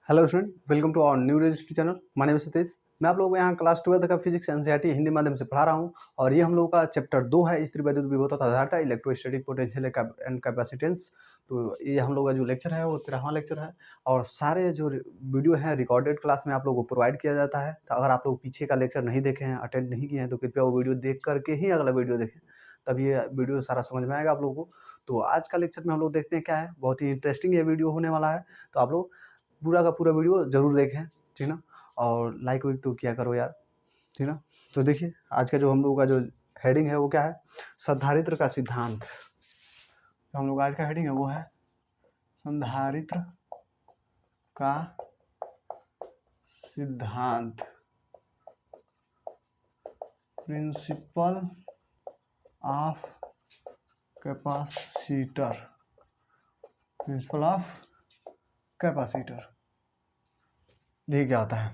Hello student, welcome to our new registry channel. My name is Satish. मैं आप लोगों को यहाँ क्लास 12 का फिजिक्स एनसीईआरटी हिंदी माध्यम से पढ़ा रहा हूँ और ये हम लोगों का चैप्टर 2 है, स्थिर वैद्युत विभव तथा आधारिता, इलेक्ट्रोस्टैटिक पोटेंशियल एंड कैपेसिटेंस। तो ये हम लोग का जो लेक्चर है वो 13वां लेक्चर है और सारे जो वीडियो हैं रिकॉर्डेड क्लास में आप लोगों को प्रोवाइड किया जाता है। तो अगर आप लोग पीछे का लेक्चर नहीं देखे हैं, अटेंड नहीं किए हैं, तो कृपया वो वीडियो देख करके ही अगला वीडियो देखें, तब ये वीडियो सारा समझ में आएगा आप लोगों को। तो आज का लेक्चर में हम लोग देखते हैं क्या है, बहुत ही इंटरेस्टिंग ये वीडियो होने वाला है। तो आप लोग पूरा का पूरा वीडियो जरूर देखें, ठीक ना। और लाइक वाइक तो किया करो यार, ठीक ना। तो देखिए आज का जो हम लोगों का जो हेडिंग है वो क्या है, संधारित्र का सिद्धांत। तो हम लोग आज का हेडिंग है वो है संधारित्र का सिद्धांत, principle of capacitor, principle of capacitor. देखिए क्या होता है,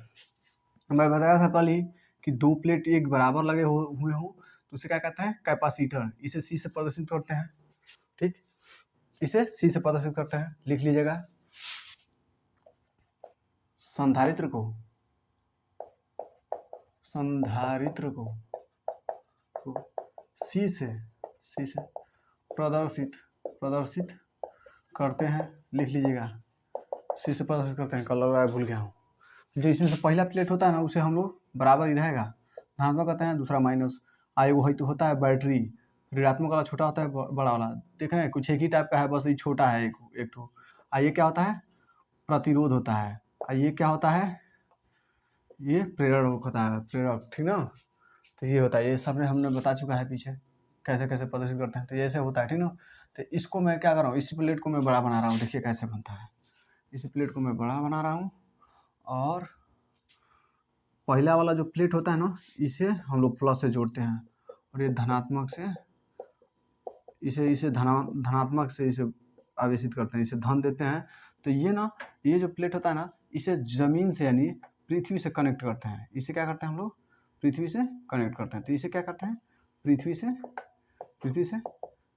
मैं बताया था कल ही कि दो प्लेट एक बराबर लगे हुए हो तो उसे क्या कहते हैं, कैपेसिटर। इसे सी से प्रदर्शित करते हैं, ठीक, इसे सी से प्रदर्शित करते हैं। लिख लीजिएगा, संधारित्र को सी से प्रदर्शित करते हैं। लिख लीजिएगा, सी से प्रदर्शित करते हैं। कल लग रहा है भूल गया हूँ। जो इसमें से पहला प्लेट होता है ना, उसे हम लोग बराबर ही रहेगा, धनात्मक कहते हैं, दूसरा माइनस। वो है तो होता है बैटरी, ऋणात्मक वाला छोटा होता है, बड़ा वाला। देख रहे हैं, कुछ एक ही टाइप का है, बस ये छोटा है एक ठो। ये क्या होता है, प्रतिरोध होता है। ये क्या होता है, ये प्रेरक होता है, प्रेरक, ठीक ना। तो ये होता है, ये सब हमने बता चुका है पीछे कैसे कैसे प्रदर्शित करते हैं। तो ये ऐसे होता है, ठीक ना। तो इसको मैं क्या कर रहा हूँ, इस प्लेट को मैं बड़ा बना रहा हूँ। देखिए कैसे बनता है, इस प्लेट को मैं बड़ा बना रहा हूँ और पहला वाला जो प्लेट होता है ना, इसे हम लोग प्लस से जोड़ते हैं और ये धनात्मक से इसे धनात्मक से इसे आवेशित करते हैं, इसे धन देते हैं। तो ये ना, ये जो प्लेट होता है ना, इसे जमीन से यानी पृथ्वी से कनेक्ट करते हैं। इसे क्या करते हैं हम लोग, पृथ्वी से कनेक्ट करते हैं। तो इसे क्या करते हैं, पृथ्वी से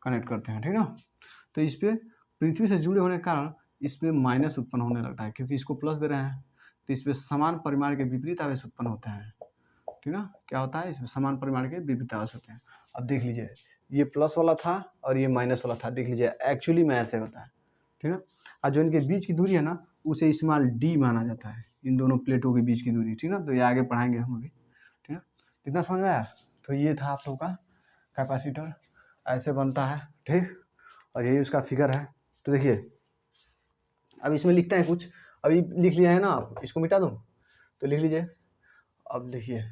कनेक्ट करते हैं, ठीक ना। तो इस पर पृथ्वी से जुड़े होने के कारण इस पर माइनस उत्पन्न होने लगता है, क्योंकि इसको प्लस दे रहे हैं। तो इस पर समान परिमाण के विपरीत आवेश उत्पन्न होते हैं, ठीक ना। क्या होता है, इसमें समान परिमाण के विपरीत आवेश होते हैं। अब देख लीजिए, ये प्लस वाला था और ये माइनस वाला था। देख लीजिए एक्चुअली में ऐसे होता है, ठीक ना। और जो इनके बीच की दूरी है ना, उसे स्मॉल डी माना जाता है, इन दोनों प्लेटों के बीच की दूरी, ठीक ना। तो ये आगे पढ़ाएंगे हम अभी, ठीक ना। इतना समझ में आया। तो ये था आप लोगों का कैपेसिटर, ऐसे बनता है, ठीक। और यही उसका फिगर है। तो देखिए अब इसमें लिखते हैं कुछ, अभी लिख लिया है ना आप, इसको मिटा दूँ तो लिख लीजिए। अब देखिए,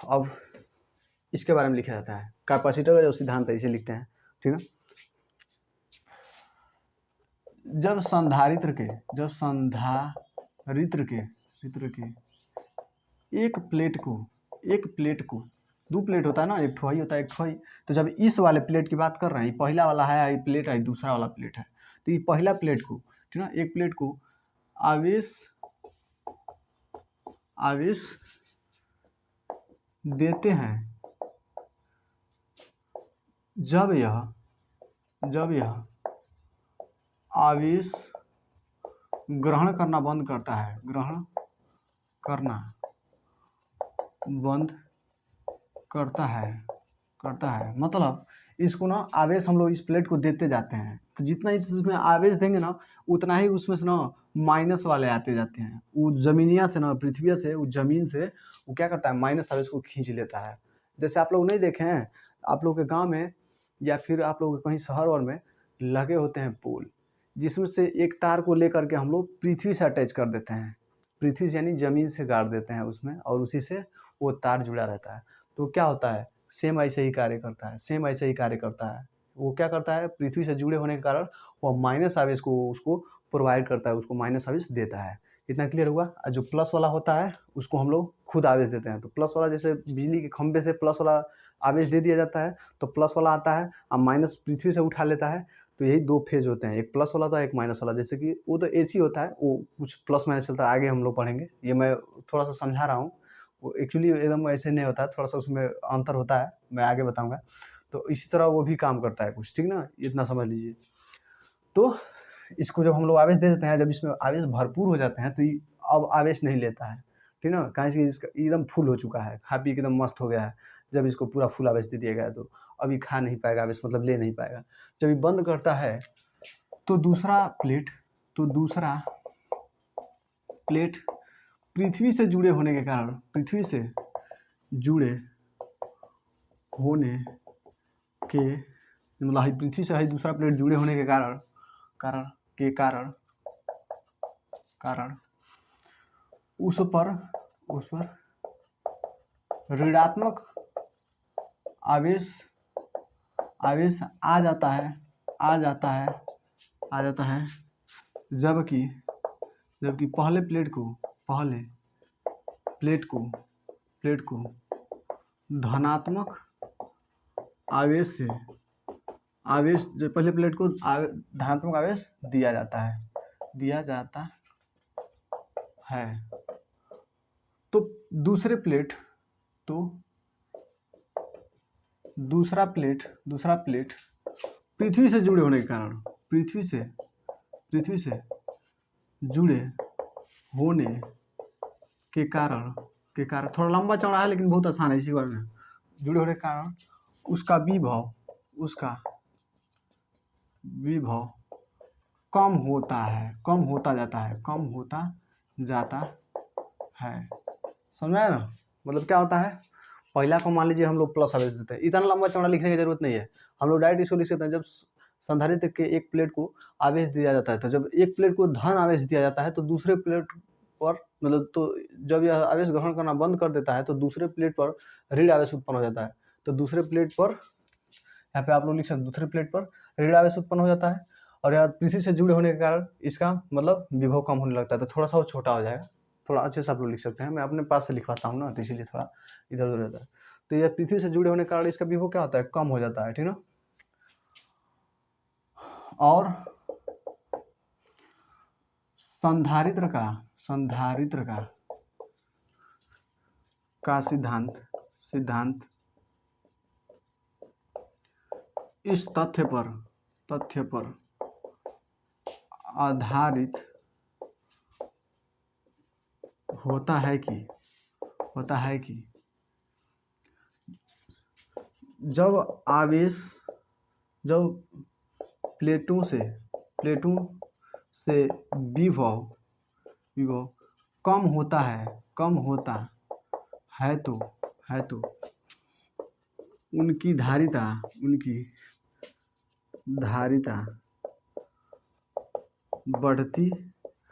अब इसके बारे में लिखा जाता है, कैपेसिटर का जो सिद्धांत है इसे लिखते हैं, ठीक है। जब संधारित्र के एक प्लेट को दो प्लेट होता है ना, एक ठोई होता है, एक ठोई। तो जब इस वाले प्लेट की बात कर रहे हैं, पहला वाला है, ये प्लेट है, दूसरा वाला प्लेट है। तो ये पहला प्लेट को, ठीक ना, एक प्लेट को आवेश देते हैं जब यह आवेश ग्रहण करना बंद करता है, मतलब इसको ना आवेश हम लोग इस प्लेट को देते जाते हैं। तो जितना इसमें आवेश देंगे ना, उतना ही उसमें से ना माइनस वाले आते जाते हैं। वो जमीनिया से ना, पृथ्वी से, वो जमीन से वो क्या करता है, माइनस आवेश को खींच लेता है। जैसे आप लोग नहीं देखे हैं, आप लोग के गाँव में या फिर आप लोग कहीं शहर और में लगे होते हैं पोल, जिसमें से एक तार को लेकर के हम लोग पृथ्वी से अटैच कर देते हैं, पृथ्वी से यानी जमीन से गाड़ देते हैं उसमें, और उसी से वो तार जुड़ा रहता है। तो क्या होता है, सेम ऐसे ही कार्य करता है। वो क्या करता है, पृथ्वी से जुड़े होने के कारण वो माइनस आवेश को उसको प्रोवाइड करता है, उसको माइनस आवेश देता है। इतना क्लियर हुआ। और जो प्लस वाला होता है उसको हम लोग खुद आवेश देते हैं। तो प्लस वाला, जैसे बिजली के खंभे से प्लस वाला आवेश दे दिया जाता है, तो प्लस वाला आता है और माइनस पृथ्वी से उठा लेता है। तो यही दो फेज होते हैं, एक प्लस वाला था, एक माइनस वाला। जैसे कि वो तो एसी होता है, वो कुछ प्लस माइनस चलता है, आगे हम लोग पढ़ेंगे। ये मैं थोड़ा सा समझा रहा हूँ, वो एक्चुअली एकदम ऐसे नहीं होता है, थोड़ा सा उसमें अंतर होता है, मैं आगे बताऊंगा। तो इसी तरह वो भी काम करता है कुछ, ठीक ना, इतना समझ लीजिए। तो इसको जब हम लोग आवेश दे देते हैं, जब इसमें आवेश भरपूर हो जाते हैं तो ये अब आवेश नहीं लेता है, ठीक ना, कहीं से इसका एकदम फुल हो चुका है, खा पी के एकदम मस्त हो गया है। जब इसको पूरा फुल आवेश दे दिया गया है तो अभी खा नहीं पाएगा आवेश, मतलब ले नहीं पाएगा। जब ये बंद करता है तो दूसरा प्लेट पृथ्वी से जुड़े होने के कारण, पृथ्वी से जुड़े होने के मतलब पृथ्वी से दूसरा प्लेट जुड़े होने के कारण उस पर ऋणात्मक आवेश आ जाता है, जबकि पहले प्लेट को धनात्मक आवेश जो पहले प्लेट को धनात्मक आवेश दिया जाता है। तो दूसरा प्लेट पृथ्वी से जुड़े होने के कारण थोड़ा लंबा चौड़ा है लेकिन बहुत आसान है, इसी बारे में जुड़े होने के कारण उसका विभव कम होता जाता है। समझ आया ना? मतलब क्या होता है, पहला को मान लीजिए हम लोग प्लस आवेश देते हैं, इतना लंबा चौड़ा लिखने की जरूरत नहीं है, हम लोग डायरेक्ट इसको लिख सकते हैं। जब संधारित्र के एक प्लेट को आवेश दिया जाता है, तो जब एक प्लेट को धन आवेश दिया जाता है तो दूसरे प्लेट पर मतलब तो जब यह आवेश ग्रहण करना बंद कर देता है तो दूसरे प्लेट पर ऋण आवेश उत्पन्न हो जाता है। तो दूसरे प्लेट पर, यहाँ पे आप लोग लिख सकते हैं, दूसरे प्लेट पर ऋण आवेश उत्पन्न हो जाता है और यहाँ पृथ्वी से जुड़े होने के कारण इसका मतलब विभव कम होने लगता है, तो थोड़ा सा वो छोटा हो जाएगा। थोड़ा अच्छे से आप लोग लिख सकते हैं, मैं अपने पास से लिखवाता हूँ ना, तो इसीलिए थोड़ा इधर उधर रहता है। तो यह पृथ्वी से जुड़े होने के कारण इसका विभव क्या होता है, कम हो जाता है, ठीक ना। और संधारित्र का सिद्धांत इस तथ्य पर आधारित होता है कि जब प्लेटों से विभव कम होता है तो उनकी धारिता बढ़ती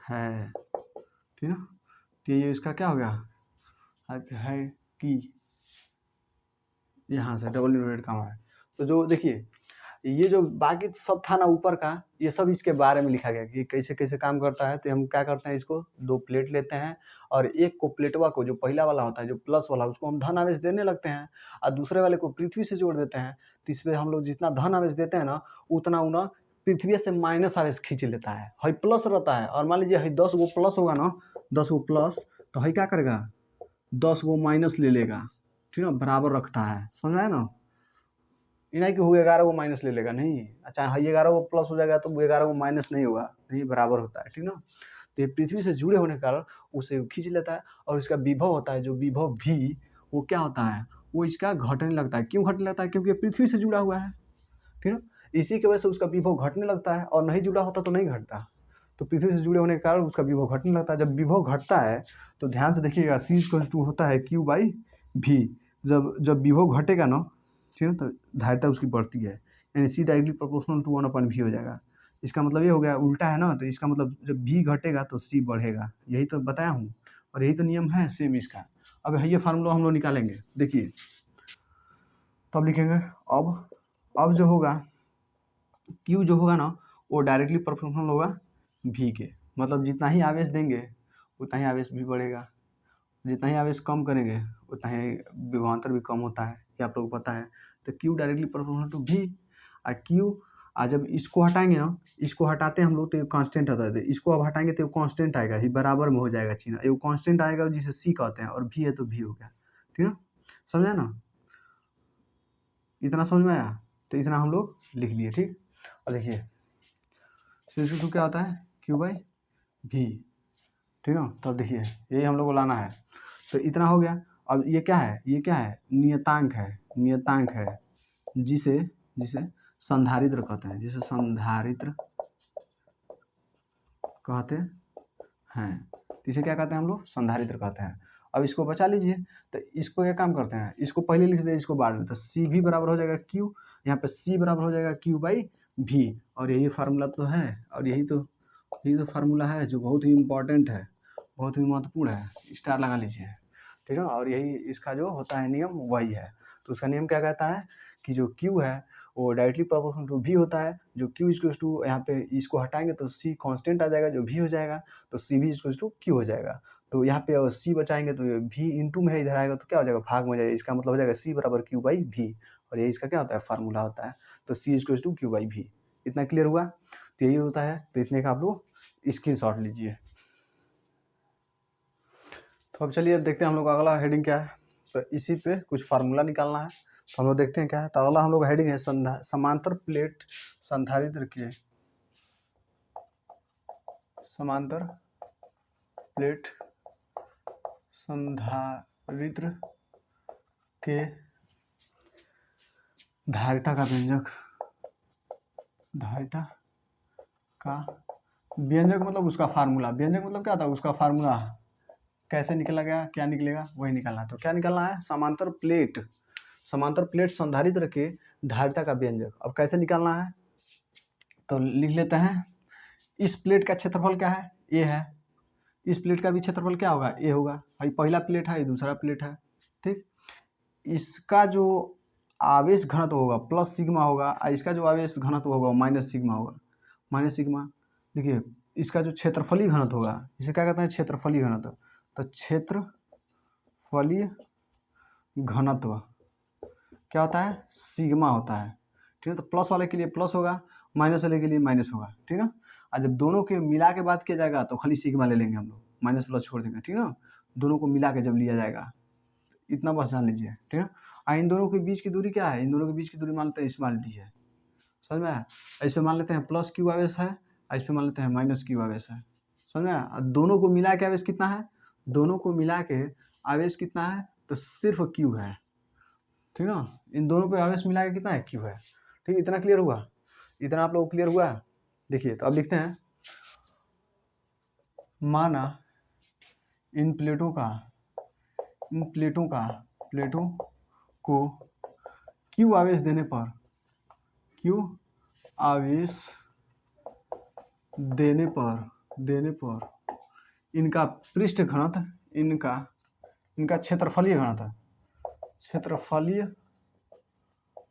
है, ठीक है। तो ये इसका क्या हो गया है कि यहाँ से डबल न्यूमरेटर काम है। तो जो देखिए ये जो बाकी सब था ना ऊपर का, ये सब इसके बारे में लिखा गया कि कैसे कैसे काम करता है। तो हम क्या करते हैं, इसको दो प्लेट लेते हैं और एक को प्लेटवा को, जो पहला वाला होता है जो प्लस वाला, उसको हम धन आवेश देने लगते हैं और दूसरे वाले को पृथ्वी से जोड़ देते हैं। तो इसमें हम लोग जितना धन आवेश देते हैं ना, उतना पृथ्वी से माइनस आवेश खींच लेता है। हई प्लस रहता है और मान लीजिए हई 10 गो प्लस होगा ना, 10 गो प्लस, तो हई क्या करेगा 10 गो माइनस ले लेगा, ठीक है, बराबर रखता है। समझ आया ना? ये नहीं कि वो 11 को माइनस ले लेगा, नहीं। अच्छा हाँ, 11 को प्लस हो जाएगा तो 11 को माइनस नहीं होगा, नहीं, बराबर होता है, ठीक ना। तो ये पृथ्वी से जुड़े होने के कारण उसे खींच लेता है और इसका विभव होता है, जो विभव भी, वो क्या होता है, वो इसका घटने लगता है। क्यों घटने लगता है? क्योंकि पृथ्वी से जुड़ा हुआ है, ठीक है। इसी की वजह से उसका विभव घटने लगता है, और नहीं जुड़ा होता तो नहीं घटता। तो पृथ्वी से जुड़े होने के कारण उसका विभव घटने लगता है। जब विभव घटता है तो ध्यान से देखिएगा, C होता है Q/V। जब विभव घटेगा ना, ठीक है, तो धारिता उसकी बढ़ती है, यानी C directly proportional to 1/V हो जाएगा। इसका मतलब ये हो गया, उल्टा है ना, तो इसका मतलब जब V घटेगा तो C बढ़ेगा। यही तो बताया हूँ और यही तो नियम है सेम इसका। अब ये फार्मूला हम लोग निकालेंगे, देखिए तब लिखेंगे। अब जो होगा Q जो होगा ना, वो डायरेक्टली प्रोपोर्शनल होगा V के। मतलब जितना ही आवेश देंगे उतना ही आवेश भी बढ़ेगा, जितना ही आवेश कम करेंगे उतना ही विभवांतर भी कम होता है, ये आप लोग को पता है। तो Q directly proportional to V, और Q जब इसको हटाएंगे ना, इसको हटाते हैं हम लोग तो ये कांस्टेंट आता है, इसको अब हटाएंगे तो कांस्टेंट आएगा, ही बराबर में हो जाएगा चिन्ह, ये कांस्टेंट आएगा जिसे C कहते हैं, और V है तो V हो गया, ठीक है। समझा ना? इतना समझ में आया? तो इतना हम लोग लिख लिए, ठीक। और देखिए C/2 क्या होता है Q/V, ठीक है। तो देखिए यही हम लोग को लाना है। तो इतना हो गया। अब ये क्या है, ये क्या है, नियतांक है, नियतांक है जिसे जिसे संधारित्र कहते हैं, जिसे संधारित्र कहते हैं। तो इसे क्या कहते हैं हम लोग, संधारित्र कहते हैं। अब इसको बचा लीजिए। तो इसको क्या काम करते हैं, इसको पहले लिख दें, इसको बाद में। तो CV बराबर हो जाएगा Q, यहाँ पे C बराबर हो जाएगा Q/V। और यही फार्मूला तो है, और यही तो फार्मूला है जो बहुत ही इम्पोर्टेंट है, बहुत ही महत्वपूर्ण है। स्टार लगा लीजिए, ठीक है। और यही इसका जो होता है नियम वही है। तो उसका नियम क्या कहता है कि जो Q है वो डायरेक्टली प्रोपोर्शनल टू V होता है। जो Q इक्वल्स टू, यहाँ पे इसको हटाएंगे तो C कांस्टेंट आ जाएगा, जो V हो जाएगा, तो CV इक्वल्स टू Q हो जाएगा। तो यहाँ पे अगर C बचाएंगे तो V इंटू में इधर आएगा तो क्या हो जाएगा, भाग में हो जाएगा। इसका मतलब हो जाएगा C बराबर Q/V, और ये इसका क्या होता है, फार्मूला होता है। तो C इक्वल्स टू Q/V। इतना क्लियर हुआ। तो यही होता है। तो इतने का आप लोग स्क्रीनशॉट लीजिए। तो अब चलिए, अब देखते हैं हम लोग अगला हेडिंग क्या है। तो इसी पे कुछ फार्मूला निकालना है। तो हम लोग देखते हैं क्या है। तो अगला हम लोग हेडिंग है समांतर प्लेट संधारित्र के, समांतर प्लेट संधारित्र के धारिता का व्यंजक, धारिता का व्यंजक मतलब उसका फार्मूला। व्यंजक मतलब क्या था, उसका फार्मूला कैसे निकला गया, क्या निकलेगा वही निकालना है। तो क्या निकालना है, समांतर प्लेट संधारित्र के धारिता का व्यंजक। अब कैसे निकालना है, तो लिख लेते हैं। इस प्लेट का क्षेत्रफल क्या है, ए है। इस प्लेट का भी क्षेत्रफल क्या होगा, ए होगा। भाई पहला प्लेट है, ये दूसरा प्लेट है, ठीक। इसका जो आवेश घनत्व होगा प्लस सिग्मा होगा, और इसका जो आवेश घनत्व होगा माइनस सिग्मा होगा, माइनस सिग्मा। देखिए इसका जो क्षेत्रफलीय घनत्व होगा, इसे क्या कहते हैं, क्षेत्रफलीय घनत्व। तो क्षेत्रफलीय घनत्व क्या होता है, सिग्मा होता है, ठीक है। तो प्लस वाले के लिए प्लस होगा, माइनस वाले के लिए माइनस होगा, ठीक है। और जब दोनों के मिला के बात किया जाएगा तो खाली सिग्मा ले लेंगे हम लोग, माइनस प्लस छोड़ देंगे, ठीक है ना। दोनों को मिला के जब लिया जाएगा, इतना बस जान लीजिए, ठीक है। इन दोनों के बीच की दूरी क्या है, इन दोनों के बीच की दूरी मान लेते हैं स्मॉल डी है, समझ में आया। इस पे मान लेते हैं प्लस Q आवेश है, और इस पे मान लेते हैं माइनस Q आवेश है, समझ में आया। दोनों को मिला के आवेश कितना है, दोनों को मिला के आवेश कितना है, तो सिर्फ Q है, ठीक है ना। इन दोनों पे आवेश मिला के कितना है, Q है, ठीक। इतना क्लियर हुआ, इतना आप लोग क्लियर हुआ। देखिए तो अब लिखते हैं, माना इन प्लेटों को Q आवेश देने पर इनका पृष्ठ घनत्व, इनका क्षेत्रफलीय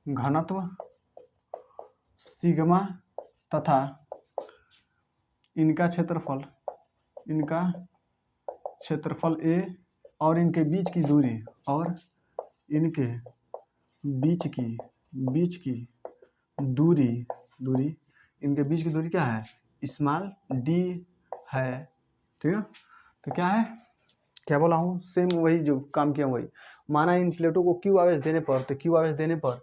घनत्व सिग्मा तथा इनका क्षेत्रफल A और इनके बीच की दूरी, इनके बीच की दूरी क्या है, स्मॉल d है, ठीक है। तो क्या है, क्या बोला हूँ, सेम वही जो काम किया वही। माना इन प्लेटों को Q आवेश देने पर, तो Q आवेश देने पर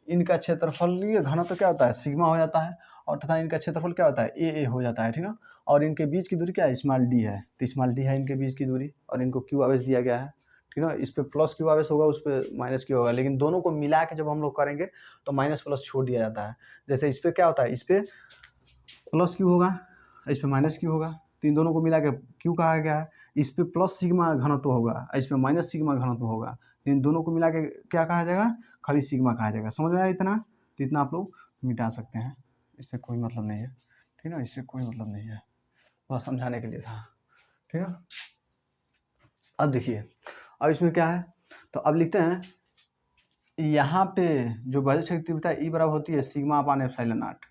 इनका क्षेत्रफलीय घनत्व क्या होता है, सिग्मा हो जाता है, और तथा इनका क्षेत्रफल क्या होता है, A हो जाता है, ठीक है। और इनके बीच की दूरी क्या है, स्मॉल d है। तो स्मॉल d है इनके बीच की दूरी, और इनको Q आवेश दिया गया है, ठीक है। इस पे प्लस Q आवेश होगा, उस पर माइनस Q होगा, लेकिन दोनों को मिला के जब हम लोग करेंगे तो माइनस प्लस छोड़ दिया जाता है। जैसे इस पर क्या होता है, इस पर प्लस Q होगा, इस पर माइनस Q होगा, तो इन दोनों को मिला के Q कहा गया है। इस पे प्लस सिग्मा घनत्व होगा, इस पे माइनस सिग्मा घनत्व होगा, इन दोनों को मिला के क्या कहा जाएगा, खाली सिग्मा कहा जाएगा। समझ में आया इतना। तो इतना आप लोग मिटा सकते हैं, इससे कोई मतलब नहीं है, ठीक है ना, इससे कोई मतलब नहीं है, बस समझाने के लिए था, ठीक है। अब देखिए, अब इसमें क्या है, तो अब लिखते हैं, यहाँ पे जो वायु क्षेत्र तीव्रता E बराबर होती है सिग्मा अपान एप्सिलॉन नॉट।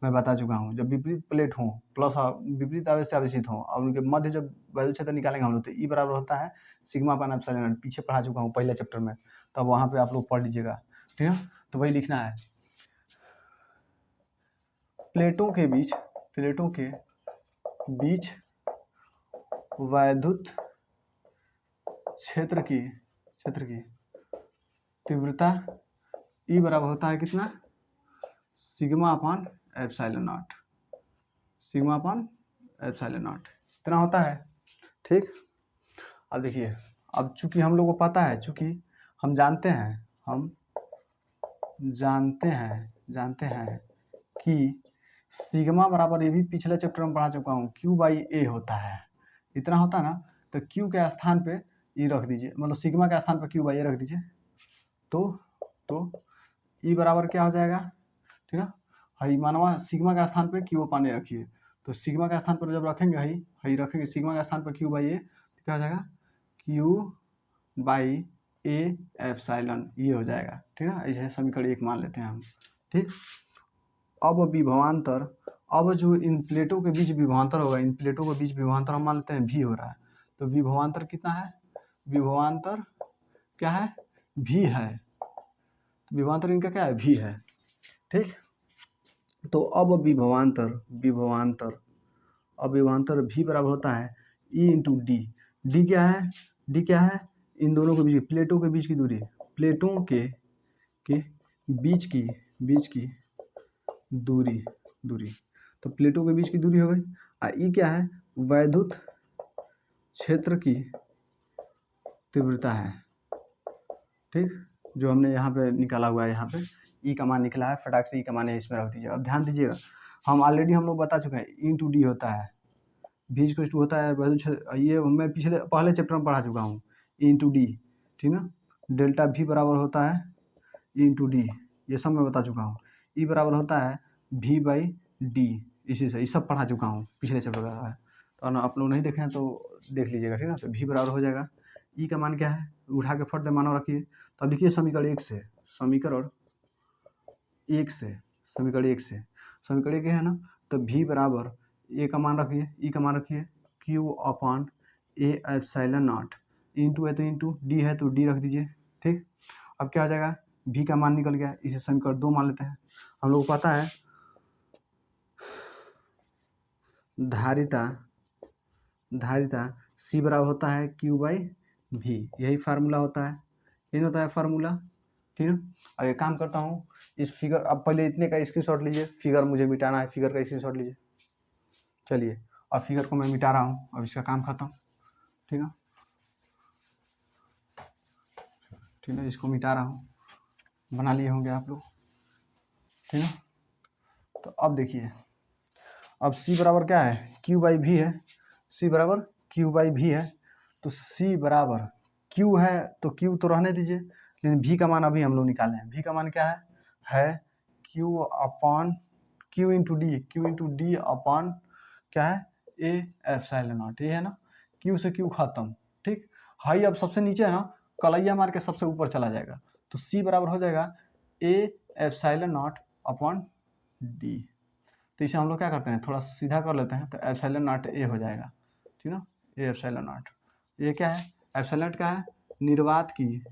मैं बता चुका हूँ, जब विपरीत प्लेट हो प्लस विपरीत आवेश से आवेशित हो और उनके मध्य जब वायु क्षेत्र निकालेंगे हम लोग, तो E बराबर होता है सिग्मा अपान एप्सिलॉन नॉट। पीछे पढ़ा चुका हूँ पहले चैप्टर में, तब वहाँ पे आप लोग पढ़ लीजिएगा, ठीक है। तो वही लिखना है, प्लेटों के बीच वैद्युत क्षेत्र की तीव्रता E बराबर होता है कितना, sigma upon epsilon not, sigma upon epsilon not इतना होता है। ठीक, अब देखिए, अब चूंकि हम लोग को पता है, चूंकि हम जानते हैं कि सिग्मा बराबर, ये भी पिछले चैप्टर में पढ़ा चुका हूँ, क्यू बाई ए होता है, इतना होता है ना। तो क्यू के स्थान पे ई रख दीजिए, मतलब सिग्मा के स्थान पे क्यू बाई ए रख दीजिए, तो ई बराबर क्या हो जाएगा, ठीक है। हई मानवा सिग्मा के स्थान पे क्यू अपान ए रखिए, तो सिग्मा के स्थान पर जब रखेंगे हई रखेंगे सिग्मा के स्थान पर क्यू बाई ए, तो क्या हो जाएगा, क्यू बाई ए एप्सिलॉन ये हो जाएगा, ठीक है। ऐसे समीकरण 1 मान लेते हैं हम। ठीक, अब विभवांतर, अब जो इन प्लेटों के बीच विभवांतर होगा, इन प्लेटों के बीच विभवांतर हम मान लेते हैं v हो रहा है, तो विभवांतर कितना है, विभवांतर क्या है, v है, तो विभवांतर इनका क्या है, v है। ठीक, तो अब विभवांतर v बराबर होता है e इंटू डी। डी क्या है, इन दोनों के बीच, प्लेटों के बीच की दूरी, प्लेटों के बीच की दूरी, तो प्लेटों के बीच की दूरी हो गई। ई क्या है, वैद्युत क्षेत्र की तीव्रता है। ठीक, जो हमने यहाँ पे निकाला हुआ है, यहाँ पे ई का मान निकला है, फटाक से ई का मान है इसमें रख दीजिए। अब ध्यान दीजिएगा, हम ऑलरेडी हम लोग बता चुके हैं इंटू डी होता है, बीच को टू होता है वैद्युत क्षेत्र, ये मैं पहले चैप्टर में पढ़ा चुका हूँ, इंटू डी, ठीक ना। डेल्टा भी बराबर होता है इंटू डी, ये सब मैं बता चुका हूँ। ई बराबर होता है v बाई डी, इसी से ये सब पढ़ा चुका हूँ, पिछले चैप्टर का है, तो ना आप लोग नहीं देखे हैं तो देख लीजिएगा, ठीक है ना। तो v बराबर हो जाएगा, ई का मान क्या है, उठा के फट दे मानो रखिए। तो अब देखिए समीकरण 1 से, समीकरण 1 है ना, तो v बराबर ए का मान रखिए, ई का मान रखिए, Q upon A epsilon not, into है तो इंटू, डी है तो डी रख दीजिए। ठीक, अब क्या हो जाएगा, v का मान निकल गया, इसे समीकरण 2 मान लेते हैं। हम लोग को पता है धारिता c बराबर होता है q बाई v, यही फार्मूला होता है, यही होता है फार्मूला, ठीक है। अब एक काम करता हूँ, इस फिगर, अब पहले इतने का स्क्रीनशॉट लीजिए, फिगर मुझे मिटाना है, फिगर का स्क्रीनशॉट लीजिए। चलिए, अब फिगर को मैं मिटा रहा हूँ, अब इसका काम खत्म, ठीक है, इसको मिटा रहा हूँ, बना लिए होंगे आप लोग, ठीक है। तो अब देखिए, अब c बराबर क्या है, q बाई v है, c बराबर q बाई v है, तो c बराबर q है तो q तो रहने दीजिए, लेकिन v का मान अभी हम लोग निकाले हैं। v का मान क्या है q upon q into D upon क्या है, a एप्सिलॉन नॉट, ये है ना, q से q खत्म। ठीक, हाई अब सबसे नीचे है ना, कलैया मार के सबसे ऊपर चला जाएगा, तो c बराबर हो जाएगा a epsilon not upon D. तो इसे हम लोग क्या करते हैं, थोड़ा सीधा कर लेते हैं, तो एप्सिलॉन नॉट ए हो जाएगा, ठीक ना, ए एप्सिलॉन नॉट। ये क्या है, एप्सिलॉन नॉट क्या है, निर्वात की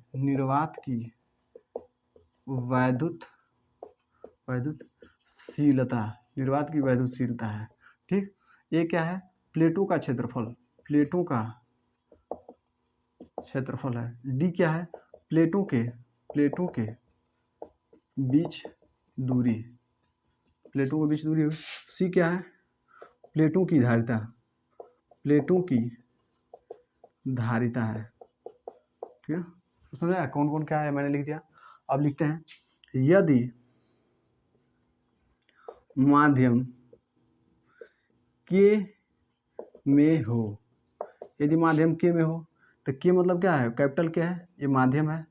वैद्युतशीलता, निर्वात की वैद्युतशीलता है। ठीक, ये क्या है, प्लेटों का क्षेत्रफल है। डी क्या है, प्लेटों के बीच दूरी, हुई। सी क्या है, प्लेटों की धारिता है, ठीक है। तो समझा कौन कौन क्या है, मैंने लिख दिया। अब लिखते हैं, यदि माध्यम के में हो, तो के मतलब क्या है, कैपिटल क्या है, ये माध्यम है,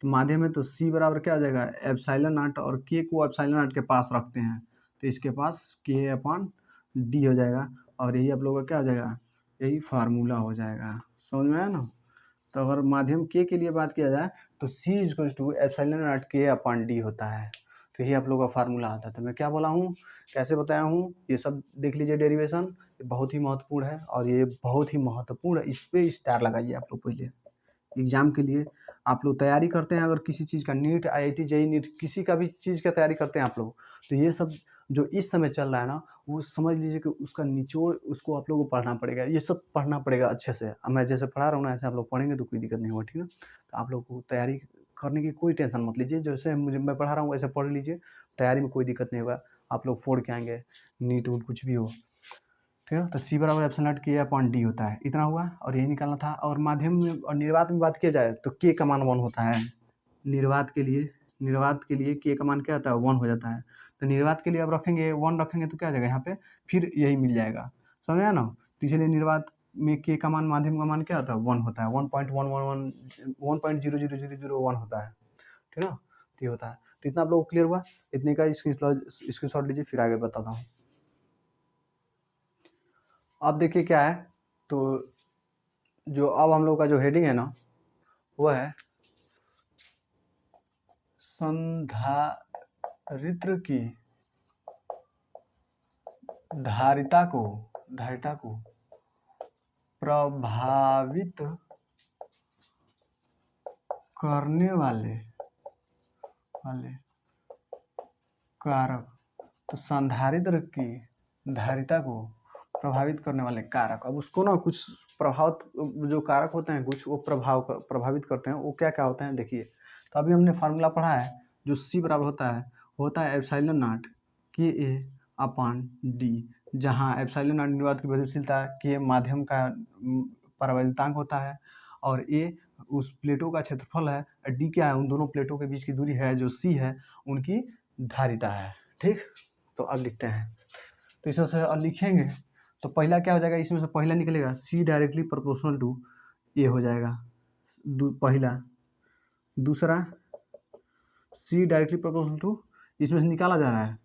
तो माध्यम है तो सी बराबर क्या हो जाएगा, एप्सिलॉन नॉट, और के को एप्सिलॉन नॉट के पास रखते हैं, तो इसके पास के अपॉन डी हो जाएगा, और यही आप लोगों का क्या हो जाएगा, यही फार्मूला हो जाएगा। समझ में आया ना। तो अगर माध्यम के लिए बात किया जाए तो सी इक्वल्स टू एप्सिलॉन नॉट के अपॉन डी होता है, तो यही आप लोगों का फार्मूला आता है। तो मैं क्या बोला हूँ, कैसे बताया हूँ, ये सब देख लीजिए, डेरिवेशन बहुत ही महत्वपूर्ण है, और ये बहुत ही महत्वपूर्ण है, इस पे स्टार लगाइए आप लोग। पहले एग्जाम के लिए आप लोग तैयारी करते हैं, अगर किसी चीज़ का नीट, IIT JEE नीट, किसी का भी चीज़ का तैयारी करते हैं आप लोग, तो ये सब जो इस समय चल रहा है ना, वो समझ लीजिए कि उसका निचोड़, उसको आप लोगों को पढ़ना पड़ेगा, ये सब पढ़ना पड़ेगा अच्छे से। अब मैं जैसे पढ़ा रहा हूँ ना, ऐसे आप लोग पढ़ेंगे तो कोई दिक्कत नहीं होगा, ठीक है। तो आप लोग को तैयारी करने की कोई टेंशन मत लीजिए, जैसे मैं पढ़ा रहा हूँ वैसे पढ़ लीजिए, तैयारी में कोई दिक्कत नहीं होगा, आप लोग फोड़ के आएंगे, नीट वूट कुछ भी हो। ठीक है। तो सी बराबर एप्सिलॉन नॉट के अपॉन डी होता है, इतना हुआ और यही निकालना था। और माध्यम में और निर्वात में बात किया जाए तो के का मान 1 होता है। निर्वात के लिए के का मान क्या होता है 1 हो जाता है। तो निर्वात के लिए अब रखेंगे 1 रखेंगे तो क्या आ जाएगा यहाँ पे, फिर यही मिल जाएगा, समझ आया ना। तो इसलिए निर्वात में के का मान माध्यम का मान क्या होता है 1 होता है, 1.00001 होता है, ठीक है ना। तो ये होता है। तो इतना आप लोग को क्लियर हुआ, इतने का स्क्रीनशॉट लीजिए, फिर आगे बताता हूँ। अब देखिए क्या है, तो जो अब हम लोग का जो हेडिंग है ना वो है संधारित्र की धारिता को प्रभावित करने वाले कारक। तो संधारित्र की धारिता को प्रभावित करने वाले कारक, अब उसको ना कुछ प्रभाव जो कारक होते हैं कुछ वो प्रभावित करते हैं, वो क्या क्या होते हैं देखिए। तो अभी हमने फार्मूला पढ़ा है, जो सी बराबर होता है एप्सिलॉन नॉट के ए अपॉन डी, जहाँ एप्सिलॉन नॉट निर्वात की गतिशीलता के माध्यम का परावैद्युतांक होता है, और ए उस प्लेटों का क्षेत्रफल है, डी क्या है उन दोनों प्लेटों के बीच की दूरी है, जो सी है उनकी धारिता है, ठीक। तो अब लिखते हैं, तो इसमें से लिखेंगे तो पहला क्या हो जाएगा, इसमें से पहला निकलेगा सी डायरेक्टली प्रोपोर्शनल टू ए हो जाएगा, पहला। दूसरा सी डायरेक्टली प्रोपोर्शनल टू, इसमें से निकाला जा रहा है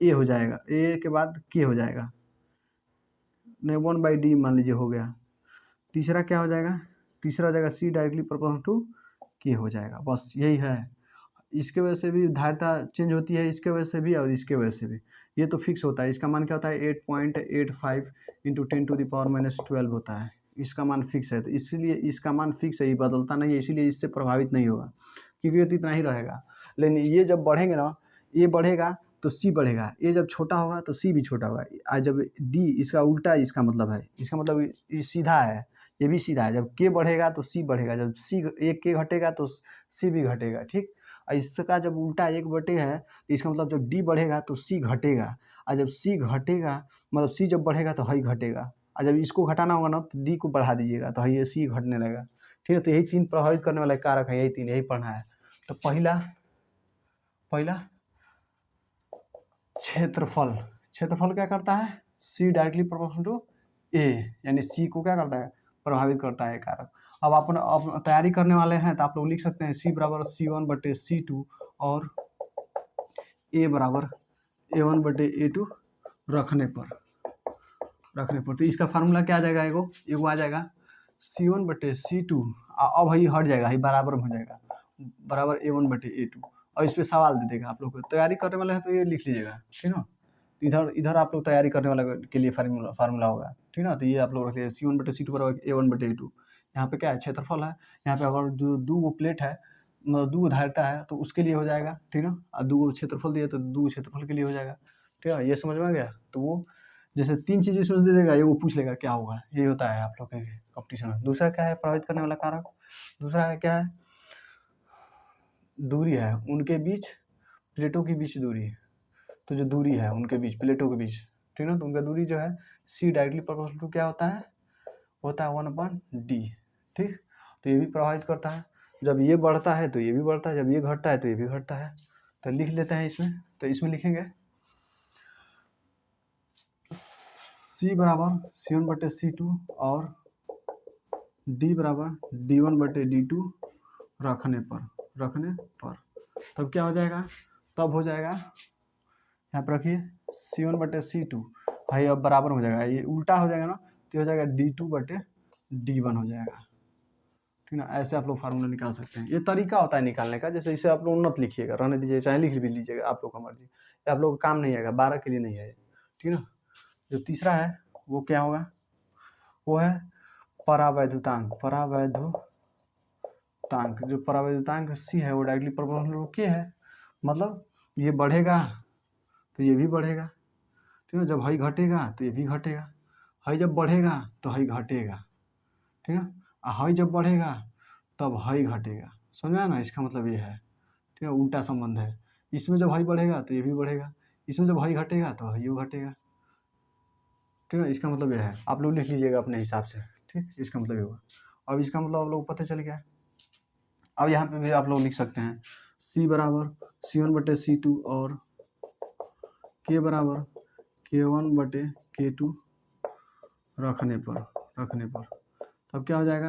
ए हो जाएगा, ए के बाद के हो जाएगा, नहीं 1/d मान लीजिए हो गया। तीसरा क्या हो जाएगा, तीसरा हो जाएगा सी डायरेक्टली प्रोपोर्शनल टू के हो जाएगा, बस यही है। इसके वजह से भी धारिता चेंज होती है, इसके वजह से भी और इसके वजह से भी, ये तो फिक्स होता है। इसका मान क्या होता है 8.85 इंटू 10⁻12 होता है, इसका मान फिक्स है। तो इसलिए इसका मान फिक्स है, ये बदलता नहीं है, इसीलिए इससे प्रभावित नहीं होगा, क्योंकि ये तो इतना ही रहेगा। लेकिन ये जब बढ़ेंगे ना, ये बढ़ेगा तो सी बढ़ेगा, ये जब छोटा होगा तो सी भी छोटा होगा। आज जब डी इसका उल्टा इसका मतलब है, इसका मतलब ये सीधा है, ये भी सीधा है। जब के बढ़ेगा तो सी बढ़ेगा, जब सी एक के घटेगा तो सी भी घटेगा, ठीक। और इसका जब उल्टा 1/, है तो इसका मतलब जब डी बढ़ेगा तो सी घटेगा, और जब सी घटेगा मतलब सी जब बढ़ेगा तो हाई घटेगा, और जब इसको घटाना होगा ना तो डी को बढ़ा दीजिएगा तो हाई सी घटने लगेगा, ठीक है। तो यही 3 प्रभावित करने वाले कारक है, यही पढ़ना है। तो पहला क्षेत्रफल क्या करता है, सी डायरेक्टली प्रोपोर्शनल टू ए, यानी सी को क्या करता है प्रभावित करता है कारक। अब आप तैयारी करने वाले हैं तो आप लोग लिख सकते हैं सी बराबर C1/C2 और ए बराबर A1/A2 रखने पर। तो इसका फार्मूला क्या आ जाएगा, एगो आ जाएगा C1/C2, अब भाई हट जाएगा, ये बराबर में हो जाएगा, बराबर A1/A2। और इस पर सवाल दे देगा, आप लोग को तैयारी करने वाले हैं तो ये लिख लीजिएगा, ठीक है ना। इधर आप लोग तैयारी करने वाले के लिए फार्मूला होगा, ठीक है ना। तो ये आप लोग रखिए C1/C2 बराबर A1/A2। यहाँ पे क्या है क्षेत्रफल है, यहाँ पे अगर जो 2 प्लेट है मतलब 2 धारिता है तो उसके लिए हो जाएगा, ठीक है। और 2 क्षेत्रफल दिए तो 2 क्षेत्रफल के लिए हो जाएगा, ठीक है। ये समझ में आ गया। तो वो जैसे 3 चीज़ें इसमें दे देगा, ये वो पूछ लेगा क्या होगा, ये होता है आप लोग के कंपटीशन में। दूसरा क्या है प्रभावित करने वाला कारक, दूसरा है क्या है दूरी है उनके बीच, प्लेटों के बीच दूरी। तो जो दूरी है उनके बीच प्लेटों के बीच, ठीक है ना, तो उनका दूरी जो है सी डायरेक्टली प्रोपोर्शनल टू क्या होता है 1/d, ठीक। तो ये भी प्रभावित करता है, जब ये बढ़ता है तो ये भी बढ़ता है, जब ये घटता है तो ये भी घटता है। तो लिख लेते हैं इसमें, तो इसमें लिखेंगे C बराबर C1/C2 और D बराबर D1/D2 रखने पर। तब क्या हो जाएगा, तब हो जाएगा यहाँ पर रखिए C1/C2, भाई अब बराबर हो जाएगा, ये उल्टा हो जाएगा ना तो हो जाएगा D2/D1 हो जाएगा, ठीक ना। ऐसे आप लोग फार्मूला निकाल सकते हैं, ये तरीका होता है निकालने का। जैसे इसे आप लोग उन्नत लिखिएगा, रहने दीजिए, चाहे लिख भी लीजिएगा, आप लोग का मर्जी, ये आप लोग का काम नहीं आएगा, 12 के लिए नहीं है, ठीक ना। जो तीसरा है वो क्या होगा, वो है परावैद्युतांक। जो परावैद्युतांक सी है वो डायरेक्टली प्रोपोर्शनल टू के है, मतलब ये बढ़ेगा तो ये भी बढ़ेगा, ठीक है। जब हाई घटेगा तो ये भी घटेगा, हाई जब बढ़ेगा तो हाई घटेगा, ठीक है। हाई जब बढ़ेगा तब हाई घटेगा, समझा ना, इसका मतलब ये है, ठीक है। उल्टा संबंध है, इसमें जब हाई बढ़ेगा तो ये भी बढ़ेगा, इसमें जब हाई घटेगा तो हाई घटेगा, ठीक है, इसका मतलब यह है, आप लोग लिख लीजिएगा अपने हिसाब से। ठीक, इसका मतलब ये हुआ। अब इसका मतलब आप लोग को पता चल गया। अब यहाँ पे भी आप लोग लिख सकते हैं C बराबर C1/C2 और K बराबर K1/K2 रखने पर तब क्या हो जाएगा,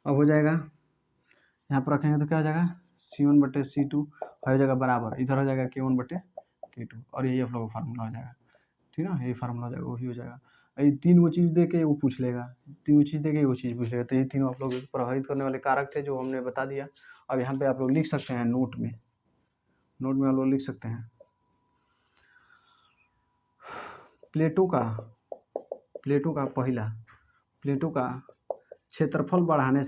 अब हो जाएगा यहाँ पर रखेंगे तो क्या हो जाएगा C1/C2 हो जाएगा बराबर, इधर हो जाएगा K1/K2 और यही आप लोगों का फार्मूला हो जाएगा। ठीक है ना, यही फार्मूला हो जाएगा, वही हो जाएगा। ये तीन वो चीज़ दे के वो पूछ लेगा, तीन वो चीज़ दे के वो चीज़ पूछ लेगा। तो ये तीनों आप लोग प्रभावित करने वाले कारक थे जो हमने बता दिया। अब यहाँ पे आप लोग लिख सकते हैं नोट में आप लोग लिख सकते हैं प्लेटों का क्षेत्रफल बढ़ाने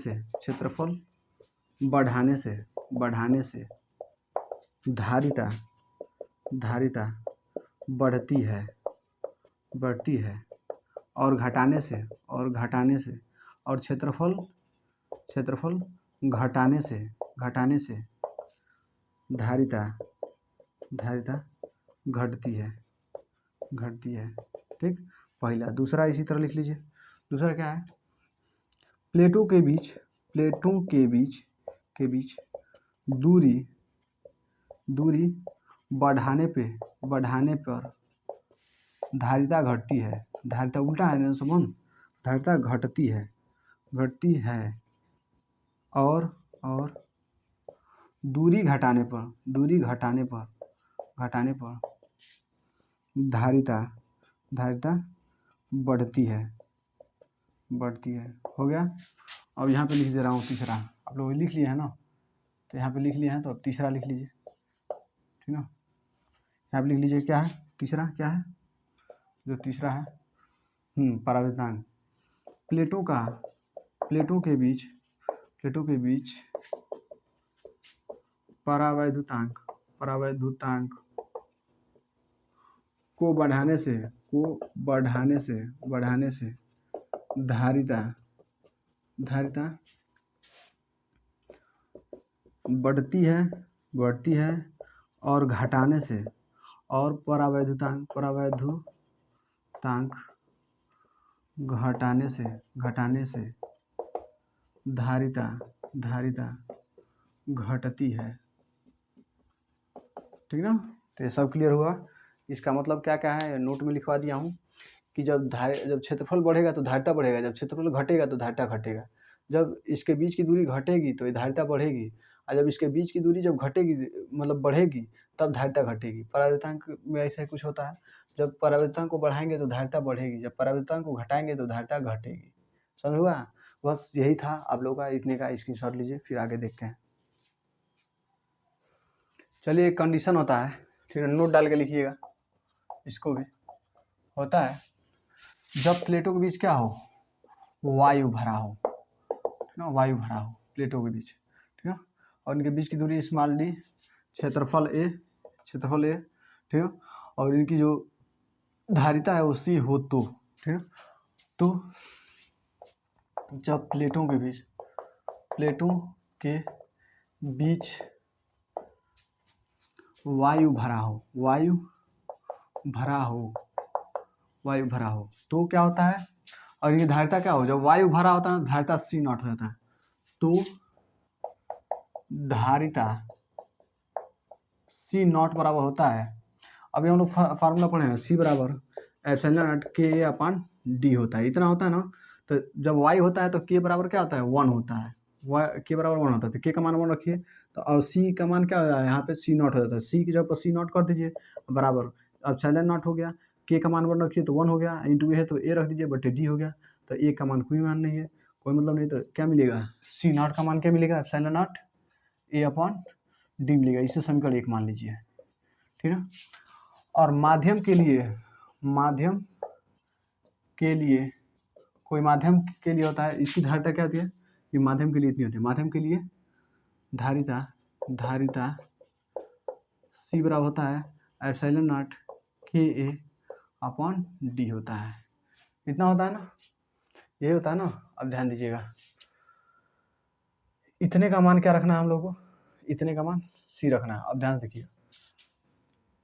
से धारिता बढ़ती है और घटाने से और क्षेत्रफल घटाने से धारिता घटती है। ठीक, पहला। दूसरा इसी तरह लिख लीजिए। दूसरा क्या है, प्लेटों के बीच दूरी बढ़ाने पर धारिता घटती है। धारिता उल्टा है ना समझ, धारिता घटती है और दूरी घटाने पर धारिता बढ़ती है। हो गया। अब यहाँ पे लिख दे रहा हूँ तीसरा, आप लोग लिख लिए हैं ना, तो यहाँ पे लिख लिए हैं तो अब तीसरा लिख लीजिए। ठीक ना, यहाँ पे लिख लीजिए क्या है तीसरा, क्या है जो तीसरा है, परावर्तनांक। प्लेटों के बीच परावैद्युतांक को बढ़ाने से धारिता बढ़ती है और घटाने से और परावैद्युतांक घटाने से धारिता घटती है। ठीक ना, तो ये सब क्लियर हुआ। इसका मतलब क्या क्या है नोट में लिखवा दिया हूँ कि जब क्षेत्रफल बढ़ेगा तो धारिता बढ़ेगा, जब क्षेत्रफल घटेगा तो धारिता घटेगा। जब इसके बीच की दूरी घटेगी तो ये धारिता बढ़ेगी, और जब इसके बीच की दूरी जब घटेगी मतलब बढ़ेगी तब धारिता घटेगी। परावर्तनांक में ऐसा कुछ होता है, जब परावर्तनांक को बढ़ाएंगे तो धारिता बढ़ेगी, जब परावर्तनांक को घटाएंगे तो धारिता घटेगी। समझ हुआ? बस यही था आप लोगों का, इतने का स्क्रीनशॉट लीजिए, फिर आगे देखते हैं। चलिए, एक कंडीशन होता है, ठीक है, नोट डाल के लिखिएगा। इसको भी होता है जब प्लेटों के बीच क्या हो, वायु भरा हो, ठीक है, वायु भरा हो प्लेटों के बीच, ठीक है, और इनके बीच की दूरी स्मॉल डी, क्षेत्रफल ए, ठीक है, और इनकी जो धारिता है वो सी हो तो, ठीक है, तो जब प्लेटों के बीच वायु भरा हो तो क्या होता है, और ये धारिता क्या हो, जब वायु भरा होता है ना धारिता C0 हो जाता है, तो धारिता C0 बराबर होता है। अभी हम लोग फार्मूला पढ़े हैं, C बराबर एप्सिलॉन K/D होता है, इतना होता है ना। तो जब वायु होता है तो K बराबर क्या होता है, 1 होता है, K बराबर 1 होता है, तो K का मान 1 रखिए, तो और C का मान क्या हो जाएगा, यहाँ पे C0 हो जाता है, C की जगह पर C0 कर दीजिए बराबर एप्सिलॉन हो गया, K का मान 1 रखिए तो 1 हो गया, इंटू है तो A रख दीजिए बटे D हो गया। तो A का मान कोई मान नहीं है, कोई मतलब नहीं, तो क्या मिलेगा, C0 का मान क्या मिलेगा, एप्सिलॉन A/D मिलेगा। इसे समीकरण 1 मान लीजिए, ठीक है। और माध्यम के लिए होता है, इसकी धारिता क्या होती है, ये माध्यम के लिए इतनी होती है। माध्यम के लिए धारिता C बराबर होता है एप्सिलॉन KA/D होता है, इतना होता है ना, यही होता है ना। अब ध्यान दीजिएगा, इतने का मान क्या रखना है हम लोगों को, इतने का मान C रखना है। अब ध्यान देखिए,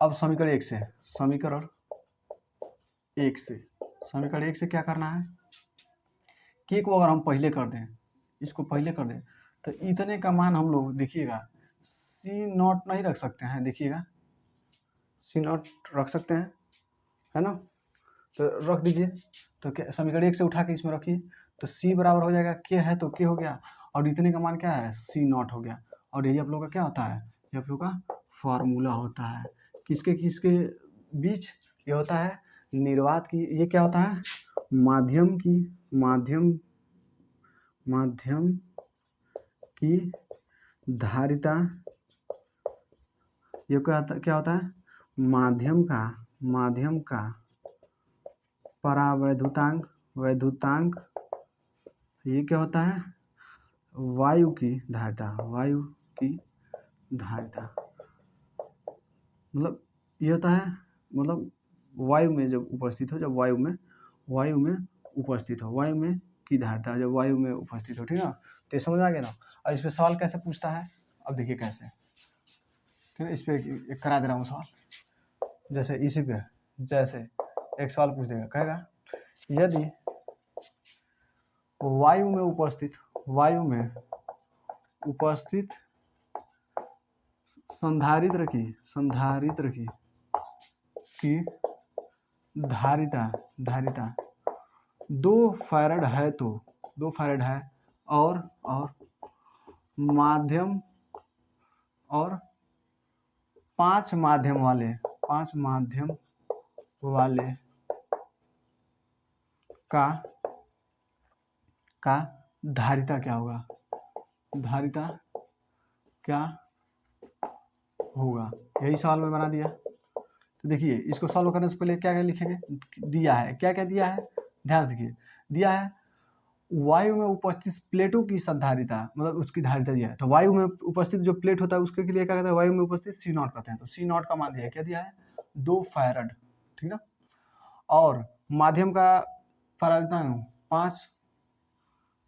अब समीकरण 1 से, समीकरण एक से, समीकरण एक से क्या करना है, के को अगर हम पहले कर दें, इसको पहले कर दें, तो इतने का मान हम लोग देखिएगा सी नॉट नहीं रख सकते हैं, देखिएगा सी नॉट रख सकते हैं, है ना, तो रख दीजिए। तो क्या समीकरण एक से उठा के इसमें रखिए, तो सी बराबर हो जाएगा के है तो के हो गया, और इतने का मान क्या है सी नॉट हो गया। और यही आप लोग का क्या होता है, ये आप लोग का फार्मूला होता है किसके किसके बीच, ये होता है निर्वात की, ये क्या होता है माध्यम की, माध्यम की धारिता, ये क्या होता है माध्यम का परावैद्युतांक, वैद्युतांक, ये क्या होता है वायु की धारिता, मतलब ये होता है, मतलब वायु में जब उपस्थित हो, जब वायु में उपस्थित हो, वायु में की धारिता जब वायु में उपस्थित हो, ठीक है ना। तो ये समझ आ गया ना। और इस पे सवाल कैसे पूछता है, अब देखिए कैसे, ठीक है, इस पे एक करा दे रहा हूँ सवाल। जैसे इसी पे जैसे एक सवाल पूछ देगा, कहेगा यदि वायु में उपस्थित संधारित्र की धारिता 2 फैरड है, तो 2 फैरड है, और माध्यम और 5 माध्यम वाले का धारिता क्या होगा, यही सवाल में बना दिया। तो देखिए इसको सॉल्व करने से पहले क्या क्या लिखेंगे, दिया है, क्या क्या दिया है, ध्यान से देखिए, दिया है वायु में उपस्थित प्लेटों की संधारिता, मतलब उसकी धारिता दिया है। तो वायु में उपस्थित जो प्लेट होता है उसके लिए क्या कहते हैं, वायु में उपस्थित सी नॉट कहते हैं। तो सी नॉट का मान दिया है, क्या दिया है 2 फैरड, ठीक है। और माध्यम का परावैद्युतांक 5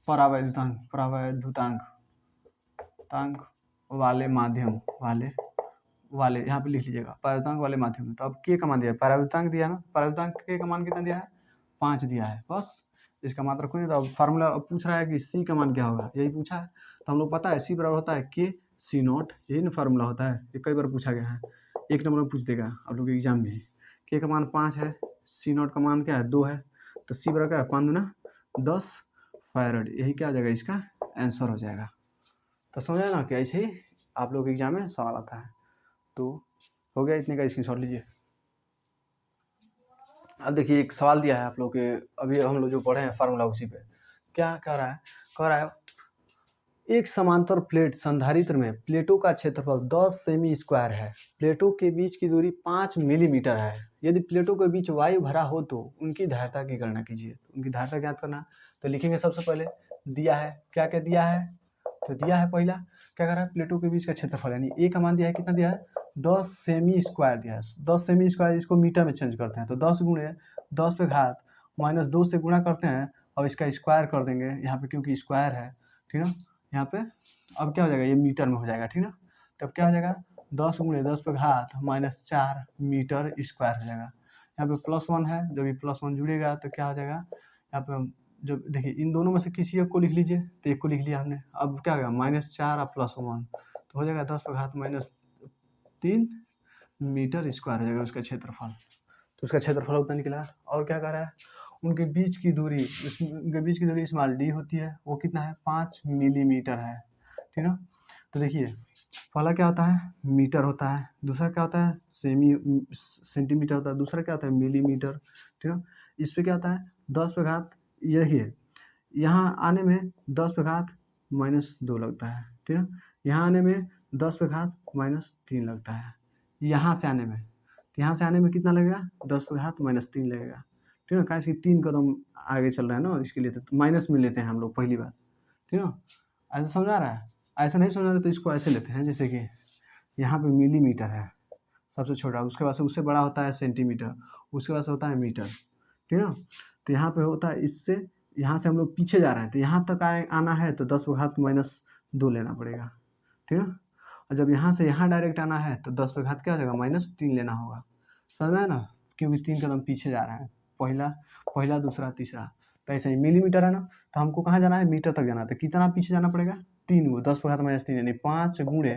परावैद्युतांक वाले माध्यम वाले यहाँ पे लिख लीजिएगा, परावैद्युतांक वाले माध्यम में। तो अब के का मान दिया है, परावैद्युतांक दिया ना, परावैद्युतांक के का मान कितना दिया है 5 दिया है, बस इसका मात्रा रखो नहीं। तो अब फार्मूला पूछ रहा है कि सी का मान क्या होगा, यही पूछा है। तो हम लोग पता है सी बराबर होता है के सी नॉट, यही ना फार्मूला होता है, ये कई बार पूछा गया है, 1 नंबर में पूछ देगा आप लोग एग्जाम में। के का मान 5 है, सी नॉट का मान क्या है 2 है, तो सी बराबर क्या है 5 दूना 10 फैरड, यही क्या हो जाएगा इसका आंसर हो जाएगा। तो समझा ना कि ऐसे ही आप लोग एग्जाम में सवाल आता है। तो हो गया, इतने का स्क्रीनशॉट लीजिए। अब देखिए एक सवाल दिया है आप लोग के, अभी हम लोग जो पढ़े हैं फार्मूला उसी पे क्या कह रहा है एक समांतर प्लेट संधारित्र में प्लेटों का क्षेत्रफल 10 सेमी स्क्वायर है, प्लेटों के बीच की दूरी 5 मिलीमीटर है, यदि प्लेटों के बीच वायु भरा हो तो उनकी धारिता की गणना कीजिए। तो उनकी धारिता ज्ञात करना, तो लिखेंगे सबसे पहले दिया है, क्या क्या दिया है, तो दिया है पहला क्या कर रहा है प्लेटों के बीच का क्षेत्रफल, यानी ए का मान दिया है, कितना दिया है 10 सेमी स्क्वायर दिया है। 10 सेमी स्क्वायर इसको मीटर में चेंज करते हैं, तो 10 गुणे 10 पे घात -2 से गुणा करते हैं और इसका स्क्वायर कर देंगे यहाँ पे, क्योंकि स्क्वायर है, ठीक है। यहाँ पे अब क्या हो जाएगा, ये मीटर में हो जाएगा, ठीक ना। तो अब क्या हो जाएगा 10 गुणे 10 पे घात -4 मीटर स्क्वायर हो जाएगा। यहाँ पे +1 है, जब ये +1 जुड़ेगा तो क्या हो जाएगा, यहाँ पे जो देखिए इन दोनों में से किसी एक को लिख लीजिए, तो एक को लिख लिया हमने। अब क्या होगा -4 और +1 तो हो जाएगा 10 पे घात -3 मीटर स्क्वायर हो जाएगा उसका क्षेत्रफल। तो उसका क्षेत्रफल उतना निकला। और क्या कह रहा है, उनके बीच की दूरी स्मॉल डी होती है, वो कितना है 5 मिलीमीटर है, ठीक है। तो देखिए पहला क्या होता है मीटर होता है, दूसरा क्या होता है सेंटीमीटर होता है, दूसरा क्या होता है मिलीमीटर, ठीक है। इस पे क्या होता है 10 पे घात, यही है, यहाँ आने में 10 पे घात -2 लगता है, ठीक है। यहाँ आने में 10 पे घात -3 लगता है, यहाँ से आने में, तो यहाँ से आने में कितना लगेगा 10 पे घात -3 लगेगा, ठीक है। कहाँ इसकी 3 कदम आगे चल रहा है ना, इसके लिए तो माइनस में लेते हैं हम लोग पहली बार, ठीक है। ऐसा समझा रहा है, ऐसा नहीं समझा रहा तो इसको ऐसे लेते हैं, जैसे कि यहाँ पे मिलीमीटर है सबसे छोटा, उसके बाद से उससे बड़ा होता है सेंटीमीटर, उसके बाद से होता है मीटर, ठीक है। तो यहाँ पे होता है, इससे यहाँ से हम लोग पीछे जा रहे हैं, तो यहाँ तक आना है तो 10 पे घात -2 लेना पड़ेगा, ठीक है। और जब यहाँ से यहाँ डायरेक्ट आना है तो 10 पे घात क्या हो जाएगा -3 लेना होगा, समझ में है ना, क्योंकि 3 कदम पीछे जा रहे हैं। पहला पहला दूसरा तीसरा, तो ऐसे ही मिलीमीटर है ना, तो हमको कहाँ जाना है, मीटर तक जाना है, तो कितना पीछे जाना पड़ेगा, 3 गो 10⁻³ यानी 5 गुणे,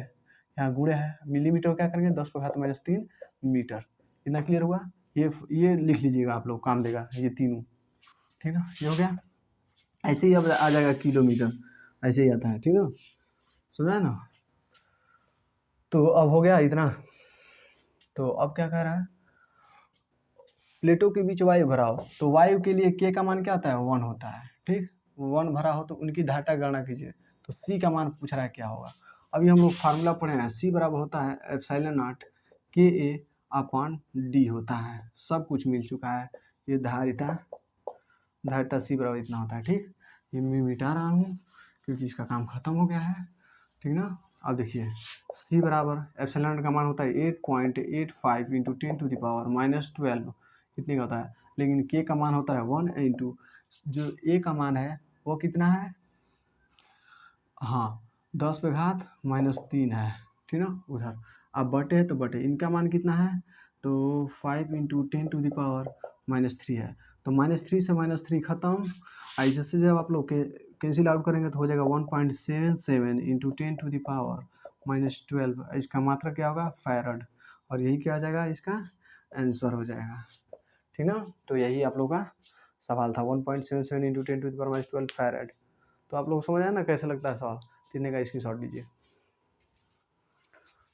यहाँ गुणे है, मिलीमीटर क्या करेंगे 10⁻³ मीटर। इतना क्लियर हुआ, ये लिख लीजिएगा आप लोग, काम देगा ये तीनों, ठीक ना, ये हो गया। ऐसे ही अब आ जाएगा किलोमीटर, ऐसे ही आता है, ठीक है, सुना है ना। तो अब हो गया इतना। तो अब क्या कह रहा है, प्लेटों के बीच वायु भरा हो, तो वायु के लिए के का मान क्या होता है, 1 होता है, ठीक, 1 भरा हो तो उनकी धारिता गणना कीजिए, तो सी का मान पूछ रहा है क्या होगा। अभी हम लोग फार्मूला पढ़े हैं, सी बराबर होता है ε0 के ए अपॉन डी होता है, सब कुछ मिल चुका है, ये धारिता सी बराबर इतना होता है, ठीक। ये मैं मिटा रहा हूँ क्योंकि इसका काम खत्म हो गया है, ठीक ना। अब देखिए सी बराबर ε0 का मान होता है 8.85 × 10⁻⁻12 इतने का होता है, लेकिन के का मान होता है 1 इंटू जो ए का मान है वो कितना है, हाँ 10⁻³ है, ठीक ना उधर। अब बटे है तो बटे, इनका मान कितना है, तो 5 × 10⁻³ है, तो -3 से -3 खत्म। ऐसे से जब आप लोग के कैंसिल आउट करेंगे तो हो जाएगा 1.77 × 10⁻12, इसका मात्रा क्या होगा, फैरड, और यही क्या आ जाएगा, इसका आंसर हो जाएगा, ठीक ना। तो यही आप लोग का सवाल था, 1.77 × 10⁻12 फैरड। तो आप लोग समझ आए ना कैसे लगता है सवाल, तीनों का स्क्रीनशॉट लीजिए।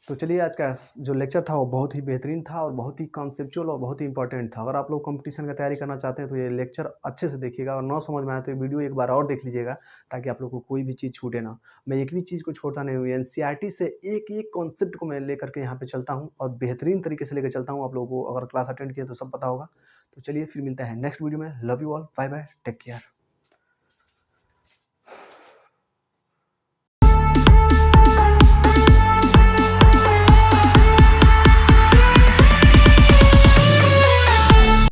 तो चलिए आज का जो लेक्चर था वो बहुत ही बेहतरीन था और बहुत ही कॉन्सेप्चुअल और बहुत ही इंपॉर्टेंट था। अगर आप लोग कंपटीशन का तैयारी करना चाहते हैं तो ये लेक्चर अच्छे से देखिएगा, और ना समझ में आए तो ये वीडियो एक बार और देख लीजिएगा, ताकि आप लोग को कोई भी चीज़ छूटे ना। मैं एक भी चीज़ को छोड़ता नहीं हूँ, एनसीईआरटी से एक एक कॉन्सेप्ट को मैं लेकर के यहाँ पे चलता हूँ और बेहतरीन तरीके से लेकर चलता हूँ। आप लोगों को अगर क्लास अटेंड किया तो सब पता होगा। तो चलिए फिर मिलता है नेक्स्ट वीडियो में। Love you all, bye bye, take care.